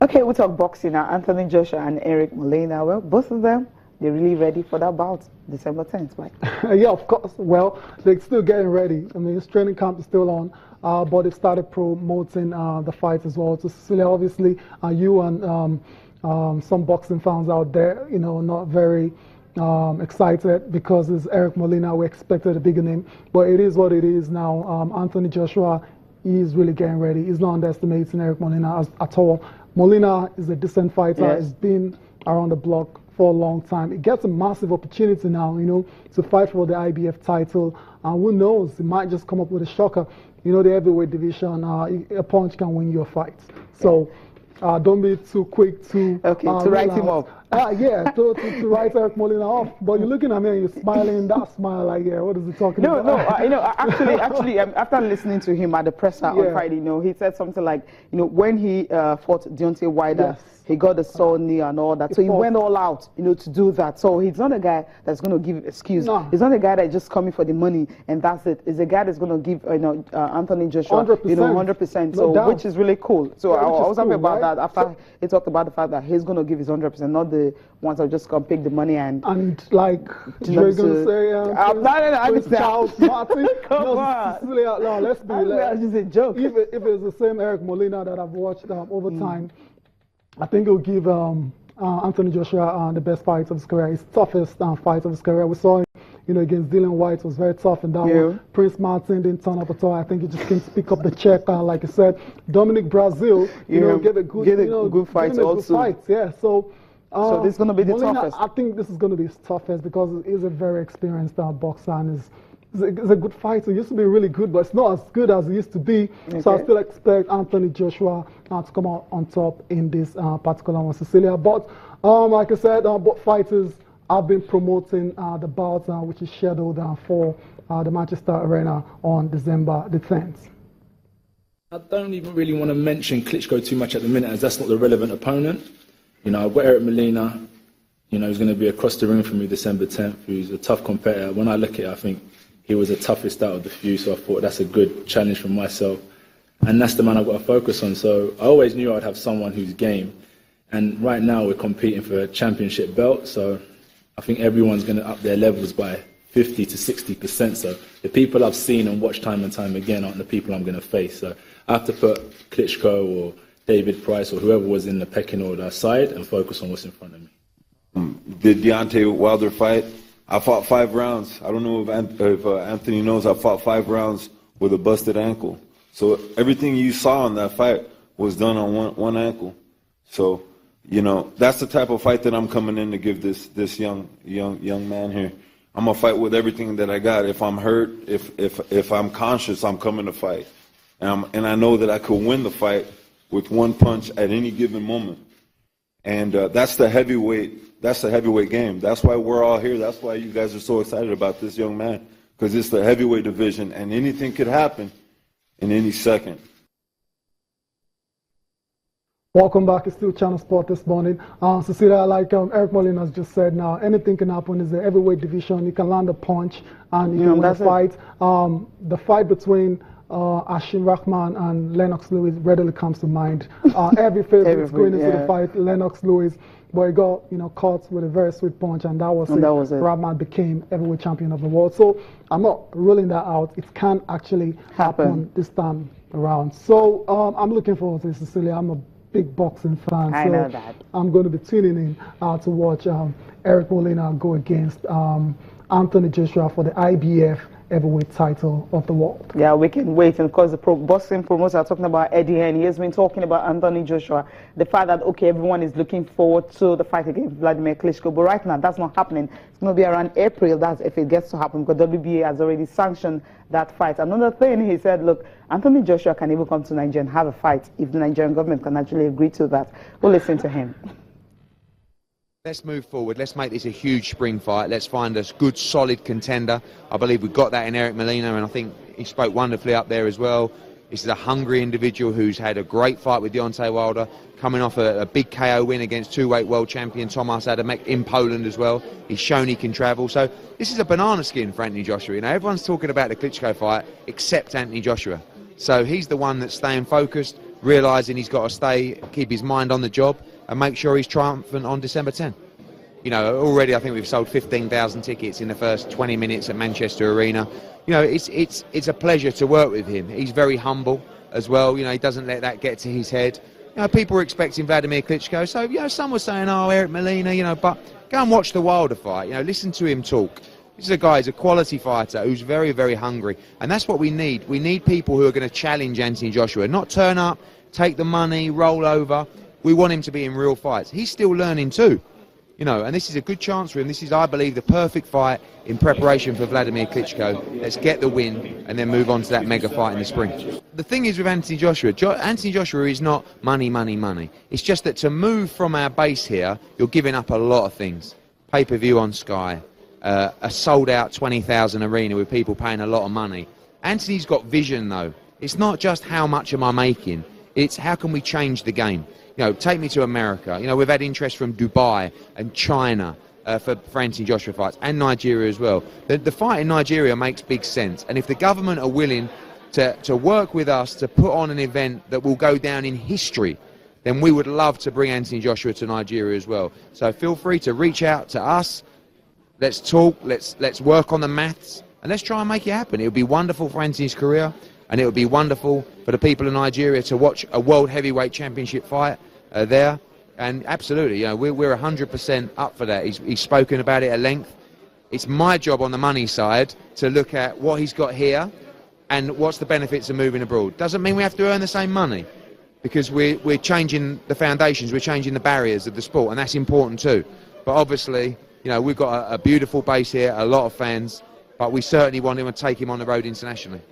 Okay, we talk boxing now. Anthony Joshua and Eric Molina. Well, both of them, they're really ready for that bout, December 10th, right? Yeah, of course. Well, they're still getting ready. I mean, his training camp is still on, but they've started promoting the fights as well. So, Cecilia, obviously, you and some boxing fans out there, you know, not very excited because it's Eric Molina. We expected a bigger name, but it is what it is now. Anthony Joshua is really getting ready. He's not underestimating Eric Molina at all. Molina is a decent fighter. Yes. He's been around the block for a long time. He gets a massive opportunity now, you know, to fight for the IBF title. And who knows, he might just come up with a shocker. You know, the heavyweight division, a punch can win your fight. So don't be too quick to write him off. To write Eric Molina off. But you're looking at me and you're smiling. That smile, like, yeah, what is he talking about? Actually, after listening to him at the presser on Friday, you know, he said something like, you know, when he fought Deontay Wilder, he got a sore knee and all that. So he went all out, you know, to do that. So he's not a guy that's going to give excuse. No. He's not a guy that's just coming for the money and that's it. He's a guy that's going to give, Anthony Joshua, 100%. You know, 100%. So which is really cool. So I was happy about that after he talked about the fact that he's going to give his 100%, not the ones that just going to pick the money and like you're going to say, Charles Martin. Come on. No, let's be. That's just a joke. If it's the same Eric Molina that I've watched over time, I think it'll give Anthony Joshua the best fight of his career, his toughest fight of his career. We saw him, you know, against Dylan White, was very tough in that one. Prince Martin didn't turn up at all. I think he just came to pick up the check, like I said. Dominic Brazil, you know, gave a good fight also. So this is going to be the Molina, toughest. I think this is going to be his toughest because he's a very experienced boxer and he's a good fighter. He used to be really good, but it's not as good as he used to be. Okay. So I still expect Anthony Joshua to come out on top in this particular one, Cecilia. But like I said, both fighters have been promoting the bout, which is scheduled for the Manchester Arena on December the 10th. I don't even really want to mention Klitschko too much at the minute, as that's not the relevant opponent. You know, I've got Eric Molina, you know, he's going to be across the ring from me December 10th. He's a tough competitor. When I look at it, I think he was the toughest out of the few, so I thought that's a good challenge for myself. And that's the man I've got to focus on. So I always knew I'd have someone who's game. And right now we're competing for a championship belt, so I think everyone's going to up their levels by 50 to 60%. So the people I've seen and watched time and time again aren't the people I'm going to face. So I have to put Klitschko or David Price or whoever was in the pecking order aside and focus on what's in front of me. The Deontay Wilder fight, I fought 5 rounds. I don't know if Anthony knows, I fought 5 rounds with a busted ankle. So everything you saw in that fight was done on one ankle. So, you know, that's the type of fight that I'm coming in to give this young man here. I'm gonna fight with everything that I got. If I'm hurt, if I'm conscious, I'm coming to fight. And I know that I could win the fight with one punch at any given moment. And that's the heavyweight game. That's why we're all here. That's why you guys are so excited about this young man, because it's the heavyweight division and anything could happen in any second. Welcome back. It's still Channel Sport this morning. Cecilia, like Eric Molina has just said now, anything can happen. It's the heavyweight division. You can land a punch and you can win a fight. The fight between Ashim Rahman and Lennox Lewis readily comes to mind. Every favorite is going into the fight, Lennox Lewis, but he got, you know, caught with a very sweet punch, and that was it. Rahman became heavyweight champion of the world. So I'm not ruling that out. It can actually happen this time around. So I'm looking forward to it, Cecilia. I'm a big boxing fan. I know that. I'm going to be tuning in to watch Eric Molina go against Anthony Joshua for the IBF heavyweight title of the world. Yeah, we can wait. And of course, the boxing promoters are talking about Eddie Hearn. He has been talking about Anthony Joshua. The fact that, okay, everyone is looking forward to the fight against Vladimir Klitschko. But right now, that's not happening. It's going to be around April. That's if it gets to happen, because WBA has already sanctioned that fight. Another thing, he said, look, Anthony Joshua can even come to Nigeria and have a fight if the Nigerian government can actually agree to that. We'll listen to him. Let's move forward. Let's make this a huge spring fight. Let's find a good, solid contender. I believe we've got that in Eric Molina, and I think he spoke wonderfully up there as well. This is a hungry individual who's had a great fight with Deontay Wilder, coming off a big KO win against two-weight world champion Tomasz Adamek in Poland as well. He's shown he can travel. So this is a banana skin for Anthony Joshua. You know, everyone's talking about the Klitschko fight except Anthony Joshua. So he's the one that's staying focused, realising he's got to keep his mind on the job and make sure he's triumphant on December 10. You know, already I think we've sold 15,000 tickets in the first 20 minutes at Manchester Arena. You know, it's a pleasure to work with him. He's very humble as well. You know, he doesn't let that get to his head. You know, people were expecting Vladimir Klitschko. So, you know, some were saying, oh, Eric Molina, you know, but go and watch the Wilder fight. You know, listen to him talk. This is a guy, he's a quality fighter who's very, very hungry. And that's what we need. We need people who are going to challenge Anthony Joshua, not turn up, take the money, roll over. We want him to be in real fights. He's still learning too. You know, and this is a good chance for him. This is, I believe, the perfect fight in preparation for Vladimir Klitschko. Let's get the win and then move on to that mega fight in the spring. The thing is with Anthony Joshua, Anthony Joshua is not money, money, money. It's just that to move from our base here, you're giving up a lot of things. Pay-per-view on Sky, a sold-out 20,000 arena with people paying a lot of money. Anthony's got vision, though. It's not just how much am I making. It's how can we change the game. You know, take me to America. You know, we've had interest from Dubai and China for Anthony Joshua fights, and Nigeria as well. The fight in Nigeria makes big sense, and if the government are willing to work with us to put on an event that will go down in history, then we would love to bring Anthony Joshua to Nigeria as well. So feel free to reach out to us. Let's talk. Let's work on the maths, and let's try and make it happen. It would be wonderful for Anthony's career, and it would be wonderful for the people of Nigeria to watch a World Heavyweight Championship fight there. And absolutely, you know, we're 100% up for that. He's spoken about it at length. It's my job on the money side to look at what he's got here and what's the benefits of moving abroad. Doesn't mean we have to earn the same money, because we're changing the foundations, we're changing the barriers of the sport, and that's important too. But obviously, you know, we've got a beautiful base here, a lot of fans, but we certainly want him to take him on the road internationally.